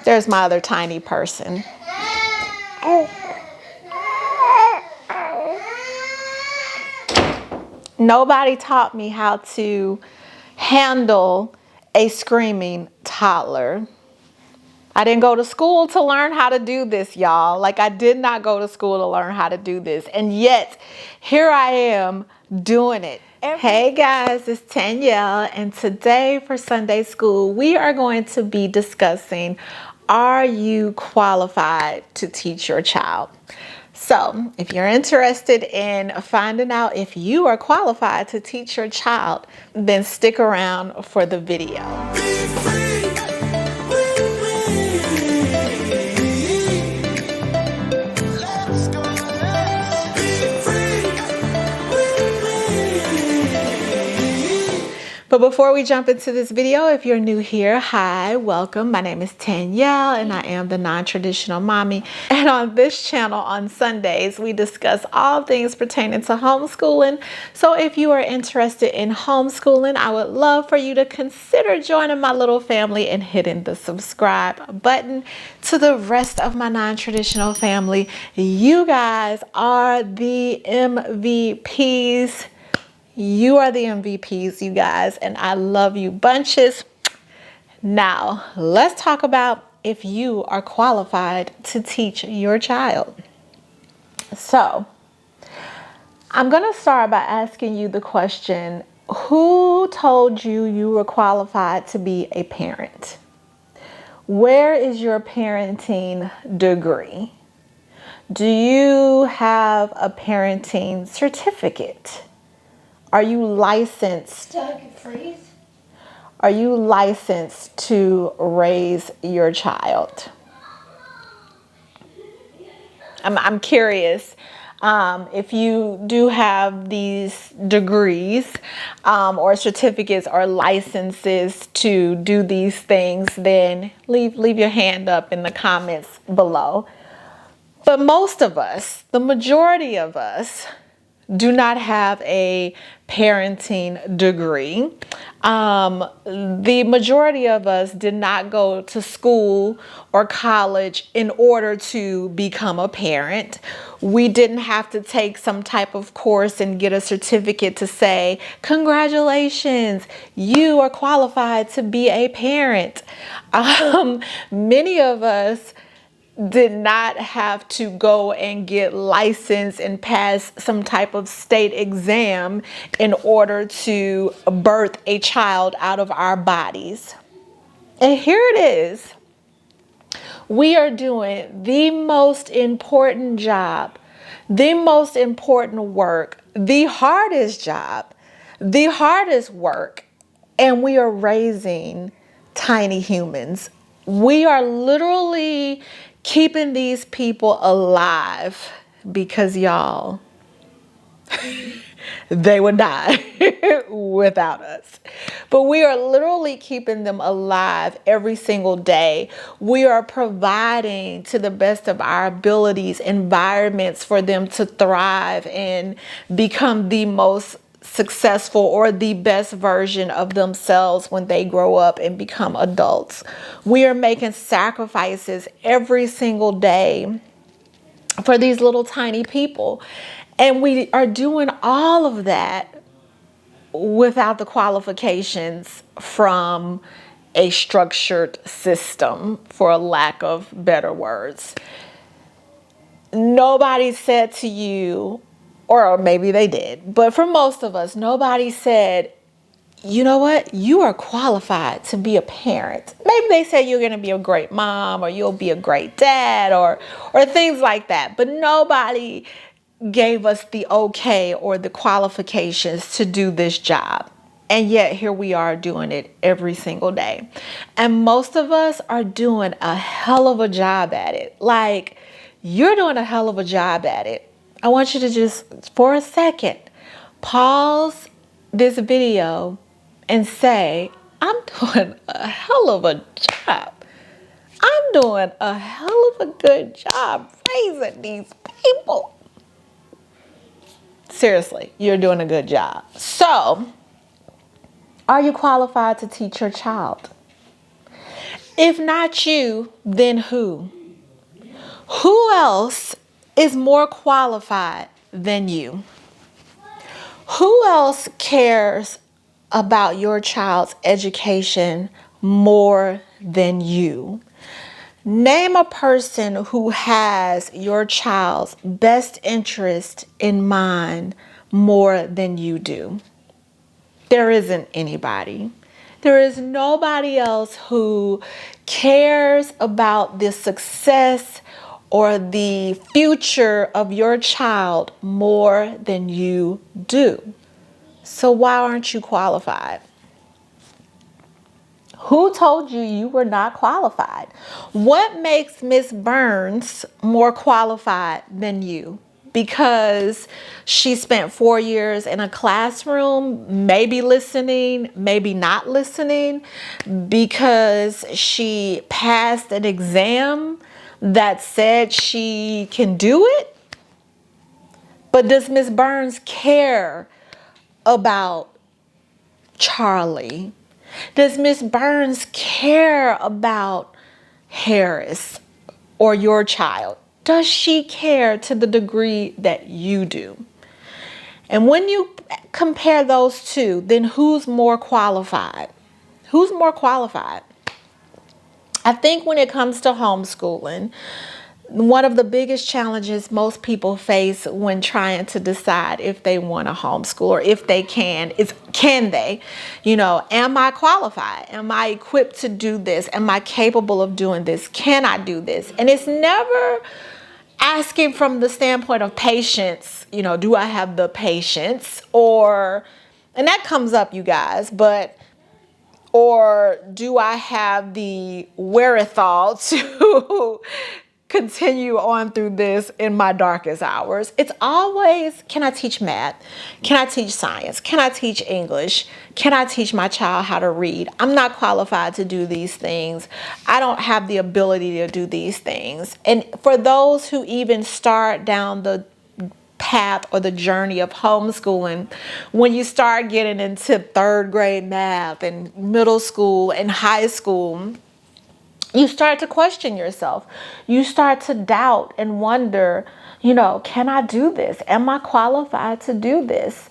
There's my other tiny person. Nobody taught me how to handle a screaming toddler. I didn't go to school to learn how to do this, y'all. Like, I did not go to school to learn how to do this. And yet, here I am doing it. Hey guys, it's Danielle, and today for Sunday school, we are going to be discussing, are you qualified to teach your child? So, if you're interested in finding out if you are qualified to teach your child, then stick around for the video. Be free. But before we jump into this video, if you're new here, hi, welcome. My name is Danielle and I am the non-traditional mommy. And on this channel on Sundays, we discuss all things pertaining to homeschooling. So if you are interested in homeschooling, I would love for you to consider joining my little family and hitting the subscribe button. To the rest of my non-traditional family, you guys are the MVPs. You are the MVPs, you guys, and I love you bunches. Now, let's talk about if you are qualified to teach your child. So, I'm going to start by asking you the question, who told you you were qualified to be a parent? Where is your parenting degree? Do you have a parenting certificate? Are you licensed? Are you licensed to raise your child? I'm curious if you do have these degrees or certificates or licenses to do these things, then leave your hand up in the comments below. But most of us, the majority of us, do not have a parenting degree. The majority of us did not go to school or college in order to become a parent. We didn't have to take some type of course and get a certificate to say, congratulations, you are qualified to be a parent. Many of us did not have to go and get licensed and pass some type of state exam in order to birth a child out of our bodies. And here it is. We are doing the most important job, the most important work, the hardest job, the hardest work, and we are raising tiny humans. We are literally keeping these people alive because, y'all, they would die without us. But we are literally keeping them alive every single day. We are providing, to the best of our abilities, environments for them to thrive and become the most successful or the best version of themselves when they grow up and become adults. We are making sacrifices every single day for these little tiny people. And we are doing all of that without the qualifications from a structured system, for a lack of better words. Nobody said to you, or maybe they did, but for most of us, nobody said, you know what, you are qualified to be a parent. Maybe they said you're going to be a great mom or you'll be a great dad or things like that. But nobody gave us the okay or the qualifications to do this job. And yet here we are doing it every single day. And most of us are doing a hell of a job at it. Like, you're doing a hell of a job at it. I want you to just, for a second, pause this video and say, I'm doing a hell of a job. I'm doing a hell of a good job raising these people. Seriously, you're doing a good job. So, are you qualified to teach your child? If not you, then who? Who else is more qualified than you? Who else cares about your child's education more than you? Name a person who has your child's best interest in mind more than you do. There isn't anybody. There is nobody else who cares about the success or the future of your child more than you do. So why aren't you qualified? Who told you you were not qualified? What makes Miss Burns more qualified than you? Because she spent 4 years in a classroom, maybe listening, maybe not listening, because she passed an exam that said she can do it? But does Miss Burns care about Charlie? Does Miss Burns care about Harris or your child? Does she care to the degree that you do? And when you compare those two, then who's more qualified? Who's more qualified? I think when it comes to homeschooling, one of the biggest challenges most people face when trying to decide if they want to homeschool or if they can is, can they? Am I qualified? Am I equipped to do this? Am I capable of doing this? Can I do this? And it's never asking from the standpoint of patience, do I have the patience? And that comes up, you guys, or do I have the wherewithal to continue on through this in my darkest hours? It's always, can I teach math? Can I teach science? Can I teach English? Can I teach my child how to read? I'm not qualified to do these things. I don't have the ability to do these things. And for those who even start down the path or the journey of homeschooling, when you start getting into 3rd grade math and middle school and high school, you start to question yourself. You start to doubt and wonder, can I do this? Am I qualified to do this?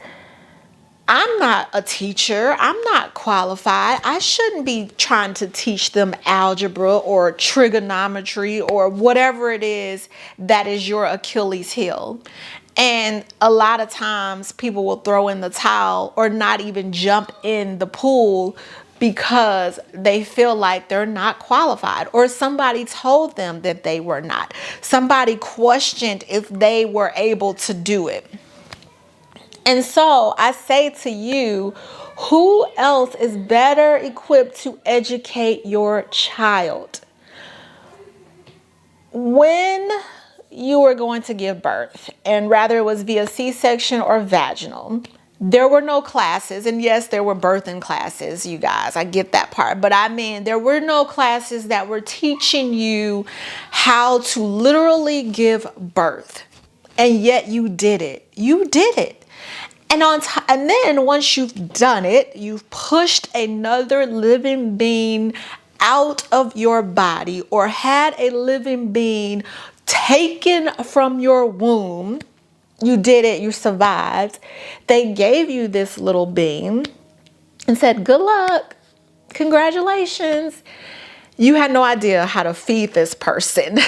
I'm not a teacher. I'm not qualified. I shouldn't be trying to teach them algebra or trigonometry or whatever it is that is your Achilles heel. And a lot of times people will throw in the towel or not even jump in the pool because they feel like they're not qualified, or somebody told them that they were not. Somebody questioned if they were able to do it. And so I say to you, who else is better equipped to educate your child? When you were going to give birth, and rather it was via C-section or vaginal, there were no classes. And yes, there were birthing classes, you guys. I get that part. But I mean, there were no classes that were teaching you how to literally give birth. And yet you did it. You did it. And then once you've done it, you've pushed another living being out of your body or had a living being taken from your womb. You did it. You survived. They gave you this little being and said, good luck. Congratulations. You had no idea how to feed this person,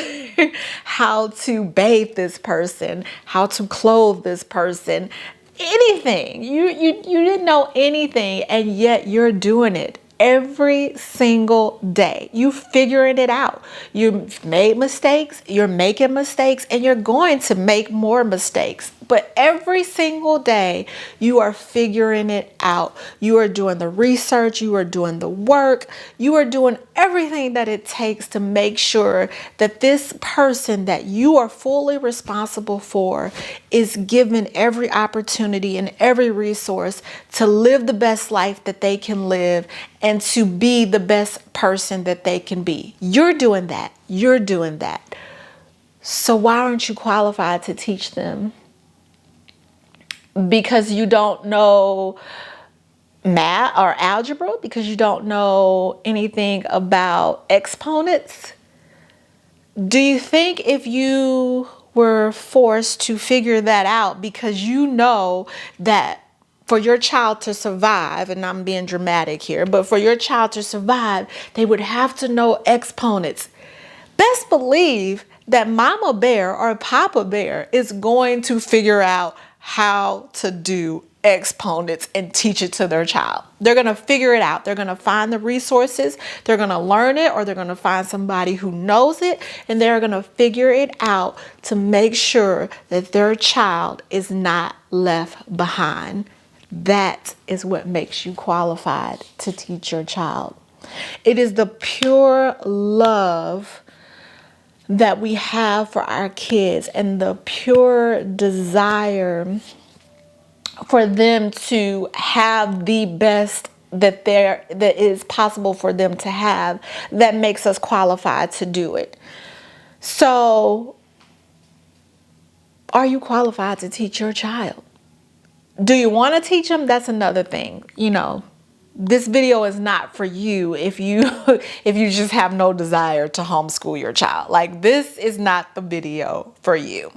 how to bathe this person, how to clothe this person, anything. You didn't know anything, and yet you're doing it every single day. You figuring it out. You've made mistakes, you're making mistakes, and you're going to make more mistakes. But every single day, you are figuring it out. You are doing the research, you are doing the work, you are doing everything that it takes to make sure that this person that you are fully responsible for is given every opportunity and every resource to live the best life that they can live and to be the best person that they can be. You're doing that. You're doing that. So why aren't you qualified to teach them? Because you don't know math or algebra because you don't know anything about exponents? Do you think if you were forced to figure that out because you know that for your child to survive, and I'm being dramatic here, but for your child to survive, they would have to know exponents? Best believe that Mama Bear or Papa Bear is going to figure out how to do exponents and teach it to their child. They're going to figure it out. They're going to find the resources. They're going to learn it, or they're going to find somebody who knows it, and they're going to figure it out to make sure that their child is not left behind. That is what makes you qualified to teach your child. It is the pure love that we have for our kids and the pure desire for them to have the best that is possible for them to have that makes us qualified to do it. So, are you qualified to teach your child? Do you want to teach them? That's another thing. This video is not for you if you if you just have no desire to homeschool your child. Like, this is not the video for you.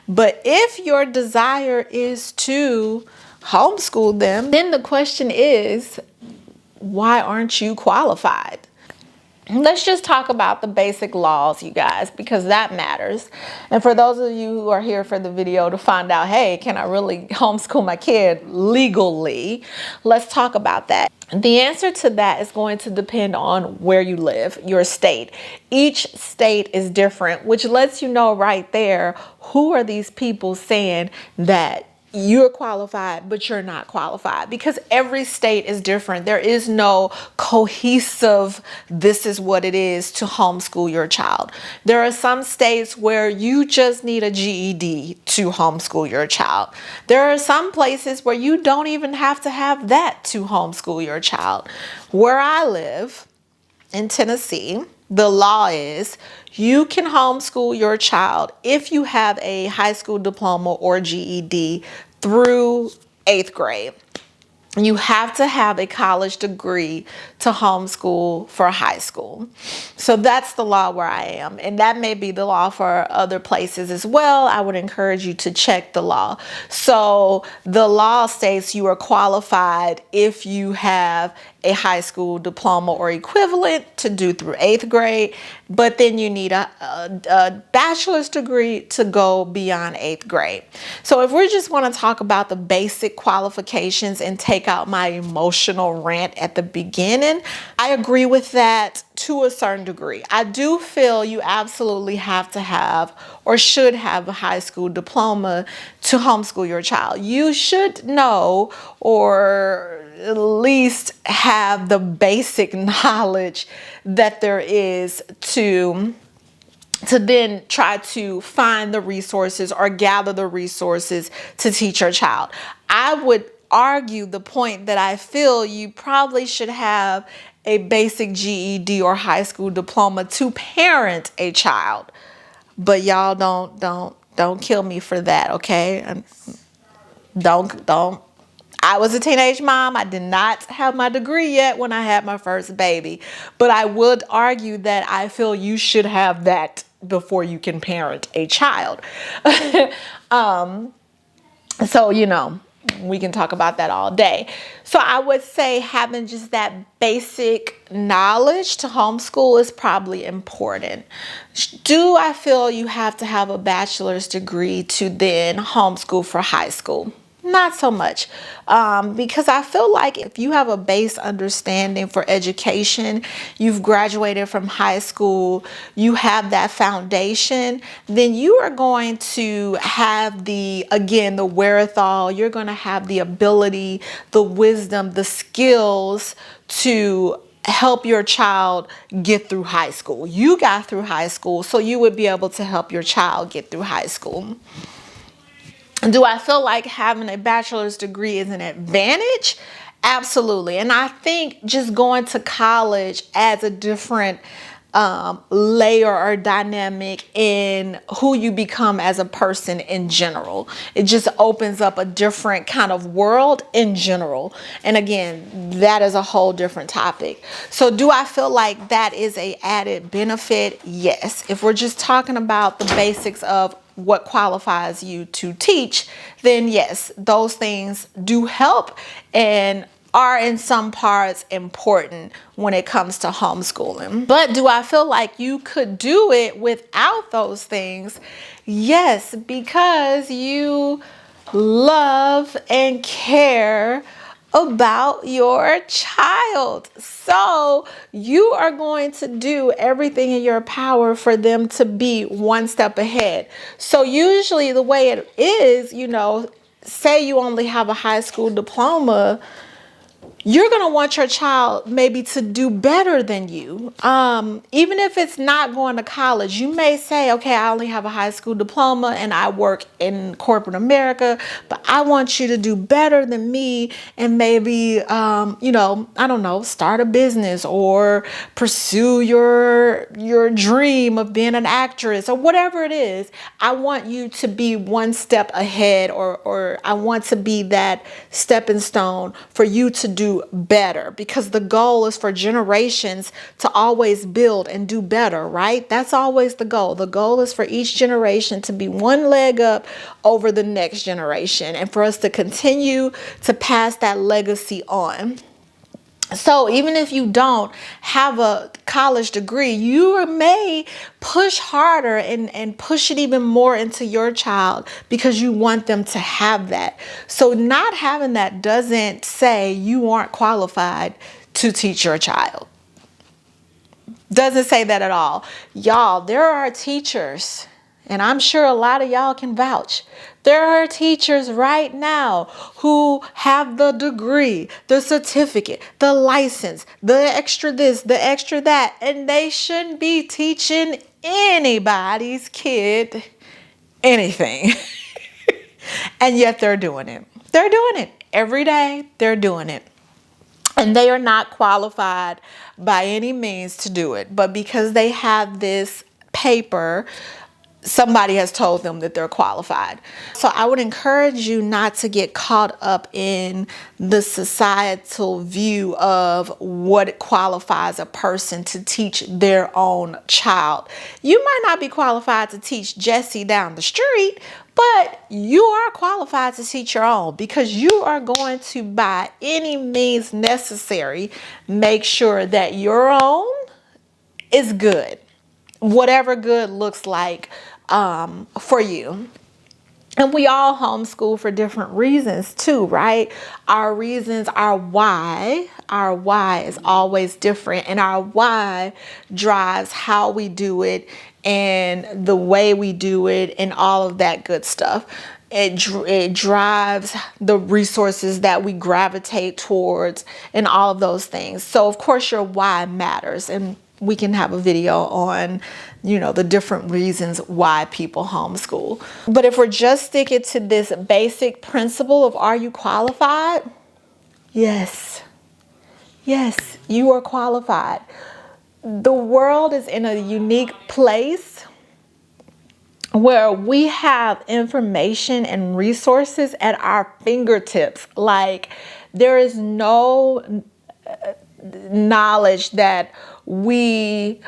But if your desire is to homeschool them, then the question is, why aren't you qualified? Let's just talk about the basic laws, you guys, because that matters. And for those of you who are here for the video to find out, hey, can I really homeschool my kid legally? Let's talk about that. The answer to that is going to depend on where you live, your state. Each state is different, which lets you know right there, who are these people saying that you're qualified, but you're not qualified, because every state is different. There is no cohesive, this is what it is to homeschool your child. There are some states where you just need a GED to homeschool your child. There are some places where you don't even have to have that to homeschool your child. Where I live in Tennessee, the law is you can homeschool your child if you have a high school diploma or GED through 8th grade. You have to have a college degree to homeschool for high school. So that's the law where I am. And that may be the law for other places as well. I would encourage you to check the law. So the law states you are qualified if you have a high school diploma or equivalent to do through 8th grade, but then you need a bachelor's degree to go beyond 8th grade. So if we just want to talk about the basic qualifications and take out my emotional rant at the beginning, I agree with that to a certain degree. I do feel you absolutely have to have or should have a high school diploma to homeschool your child. You should know, or at least have the basic knowledge that there is to then try to find the resources or gather the resources to teach your child. I would argue the point that I feel you probably should have a basic GED or high school diploma to parent a child. But y'all don't kill me for that, okay? Don't. I was a teenage mom. I did not have my degree yet when I had my first baby. But I would argue that I feel you should have that before you can parent a child. So, we can talk about that all day. So I would say having just that basic knowledge to homeschool is probably important. Do I feel you have to have a bachelor's degree to then homeschool for high school? Not so much, because I feel like if you have a base understanding for education, you've graduated from high school, you have that foundation, then you are going to have the wherewithal, you're going to have the ability, the wisdom, the skills to help your child get through high school. You got through high school, so you would be able to help your child get through high school. Do I feel like having a bachelor's degree is an advantage? Absolutely. And I think just going to college adds a different layer or dynamic in who you become as a person in general. It just opens up a different kind of world in general. And again, that is a whole different topic. So do I feel like that is a added benefit? Yes. If we're just talking about the basics of what qualifies you to teach, then yes, those things do help and are in some parts important when it comes to homeschooling. But do I feel like you could do it without those things? Yes, because you love and care about your child. So you are going to do everything in your power for them to be one step ahead. So usually the way it is, you know, say you only have a high school diploma, you're going to want your child maybe to do better than you. Even if it's not going to college, you may say, okay, I only have a high school diploma and I work in corporate America, but I want you to do better than me and maybe, you know, I don't know, start a business or pursue your dream of being an actress or whatever it is. I want you to be one step ahead, or I want to be that stepping stone for you to do better, because the goal is for generations to always build and do better, right? That's always the goal. The goal is for each generation to be one leg up over the next generation and for us to continue to pass that legacy on. So even if you don't have a college degree, you may push harder and push it even more into your child because you want them to have that. So not having that doesn't say you aren't qualified to teach your child. Doesn't say that at all. Y'all, there are teachers, and I'm sure a lot of y'all can vouch. There are teachers right now who have the degree, the certificate, the license, the extra this, the extra that, and they shouldn't be teaching anybody's kid anything. And yet they're doing it. They're doing it every day. They're doing it. And they are not qualified by any means to do it. But because they have this paper, somebody has told them that they're qualified. So I would encourage you not to get caught up in the societal view of what qualifies a person to teach their own child. You might not be qualified to teach Jesse down the street, but you are qualified to teach your own, because you are going to, by any means necessary, make sure that your own is good. Whatever good looks like for you. And we all homeschool for different reasons too, right? Our reasons, our why is always different, and our why drives how we do it and the way we do it and all of that good stuff. It drives the resources that we gravitate towards and all of those things. So of course your why matters, and we can have a video on, you know, the different reasons why people homeschool. But if we're just sticking to this basic principle of, are you qualified? Yes. Yes, you are qualified. The world is in a unique place where we have information and resources at our fingertips. Like, there is no knowledge that we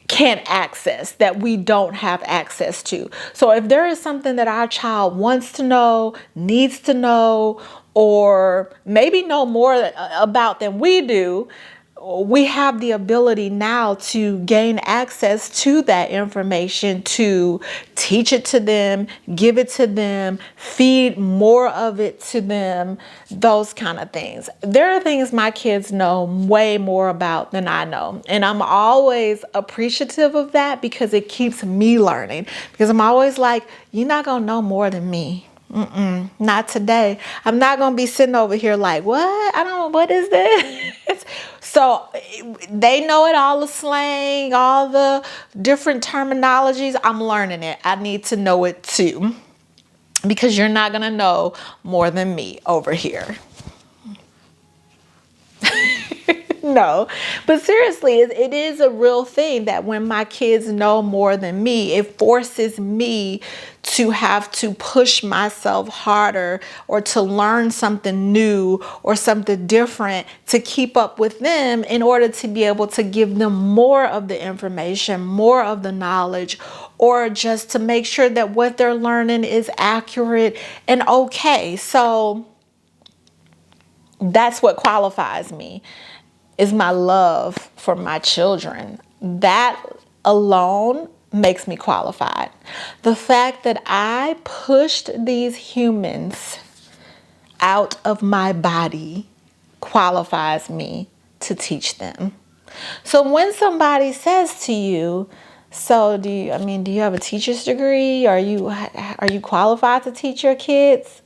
can't access, that we don't have access to. So if there is something that our child wants to know, needs to know, or maybe know more about than we do, we have the ability now to gain access to that information, to teach it to them, give it to them, feed more of it to them, those kind of things. There are things my kids know way more about than I know. And I'm always appreciative of that, because it keeps me learning. Because I'm always like, you're not going to know more than me. Not today. I'm not going to be sitting over here like, what? I don't know. What is this? So they know it, all the slang, all the different terminologies. I'm learning it. I need to know it too, because you're not going to know more than me over here. No, but seriously, it is a real thing that when my kids know more than me, it forces me to have to push myself harder or to learn something new or something different to keep up with them in order to be able to give them more of the information, more of the knowledge, or just to make sure that what they're learning is accurate and okay. So that's what qualifies me, is my love for my children. That alone makes me qualified. The fact that I pushed these humans out of my body qualifies me to teach them. So when somebody says to you, so do you have a teacher's degree? Are you qualified to teach your kids?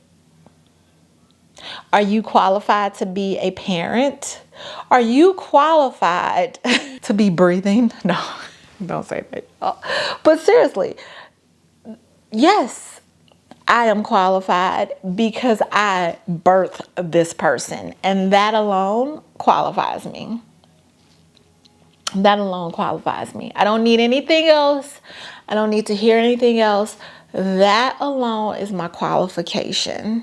Are you qualified to be a parent? Are you qualified to be breathing? No, don't say that. But seriously, yes, I am qualified because I birthed this person, and that alone qualifies me. That alone qualifies me. I don't need anything else. I don't need to hear anything else. That alone is my qualification.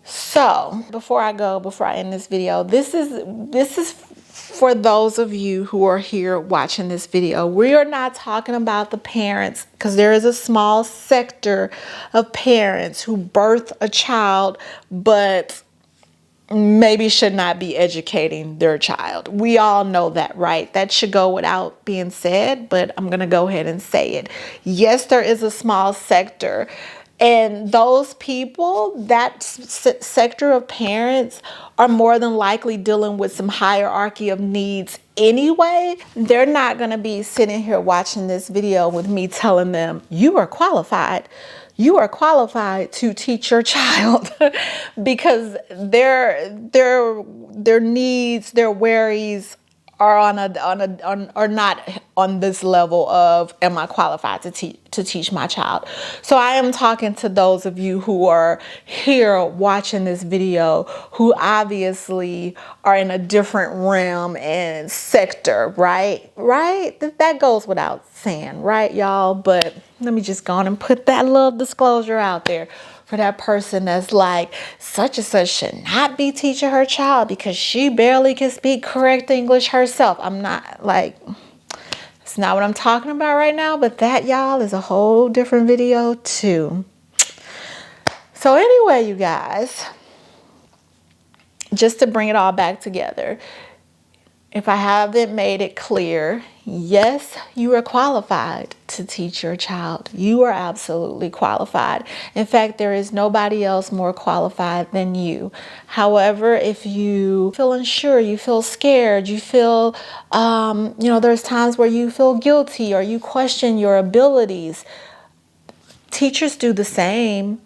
So before I end this video, this is for those of you who are here watching this video. We are not talking about the parents, because there is a small sector of parents who birth a child but maybe should not be educating their child. We all know that, right? That should go without being said, but I'm going to go ahead and say it. Yes, there is a small sector. And those people, that sector of parents, are more than likely dealing with some hierarchy of needs anyway. They're not going to be sitting here watching this video with me telling them, you are qualified. You are qualified to teach your child, because their needs, their worries are not on this level of, am I qualified to teach my child? So I am talking to those of you who are here watching this video, who obviously are in a different realm and sector, right? That goes without saying, right, y'all? But let me just go on and put that little disclosure out there for that person that's like, such and such should not be teaching her child because she barely can speak correct English herself. I'm not like, it's not what I'm talking about right now, but that, y'all, is a whole different video too. So anyway, you guys, just to bring it all back together, if I haven't made it clear, yes, you are qualified to teach your child. You are absolutely qualified. In fact, there is nobody else more qualified than you. However, if you feel unsure, you feel scared, you feel, there's times where you feel guilty or you question your abilities. Teachers do the same.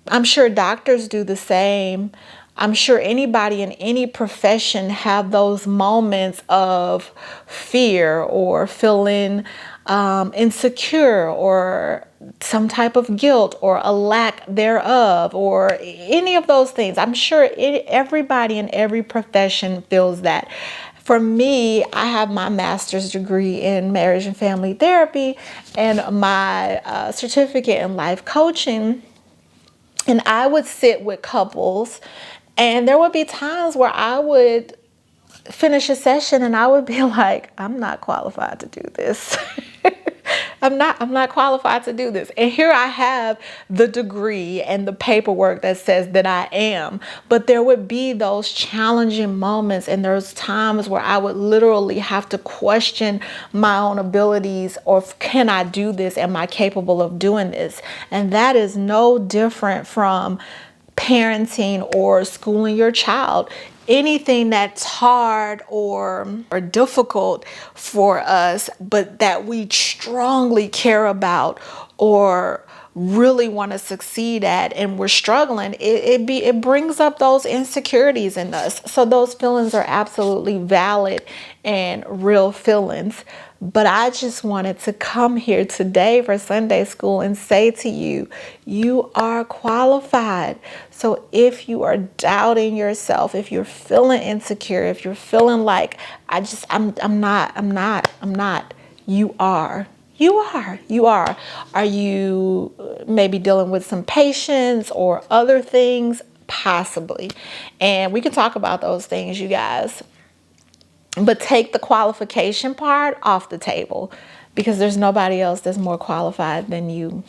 I'm sure doctors do the same. I'm sure anybody in any profession have those moments of fear or feeling insecure or some type of guilt or a lack thereof or any of those things. I'm sure everybody in every profession feels that. For me, I have my master's degree in marriage and family therapy and my certificate in life coaching. And I would sit with couples, and there would be times where I would finish a session and I would be like, I'm not qualified to do this. I'm not qualified to do this. And here I have the degree and the paperwork that says that I am. But there would be those challenging moments, and there's times where I would literally have to question my own abilities, or can I do this? Am I capable of doing this? And that is no different from parenting or schooling your child. Anything that's hard or difficult for us, but that we strongly care about, or really want to succeed at and we're struggling, it brings up those insecurities in us. So those feelings are absolutely valid and real feelings. But I just wanted to come here today for Sunday school and say to you, you are qualified. So if you are doubting yourself, if you're feeling insecure, if you're feeling like I'm not, you are. You are. Are you maybe dealing with some patience or other things? Possibly. And we can talk about those things, you guys. But take the qualification part off the table because there's nobody else that's more qualified than you.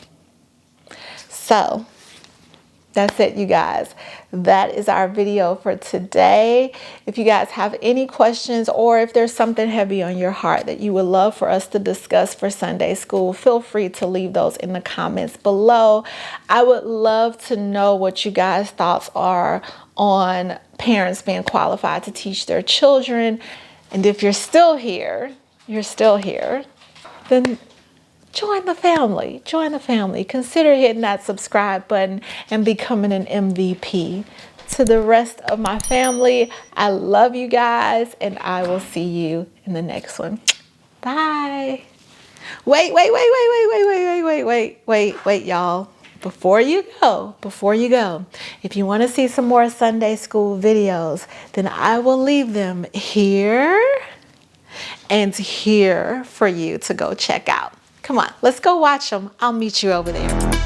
So that's it, you guys. That is our video for today. If you guys have any questions or if there's something heavy on your heart that you would love for us to discuss for Sunday school, feel free to leave those in the comments below. I would love to know what you guys' thoughts are on parents being qualified to teach their children. And if you're still here, then join the family. Join the family. Consider hitting that subscribe button and becoming an MVP. To the rest of my family, I love you guys, and I will see you in the next one. Bye. Wait, y'all. Before you go, if you want to see some more Sunday school videos, then I will leave them here and here for you to go check out. Come on, let's go watch them. I'll meet you over there.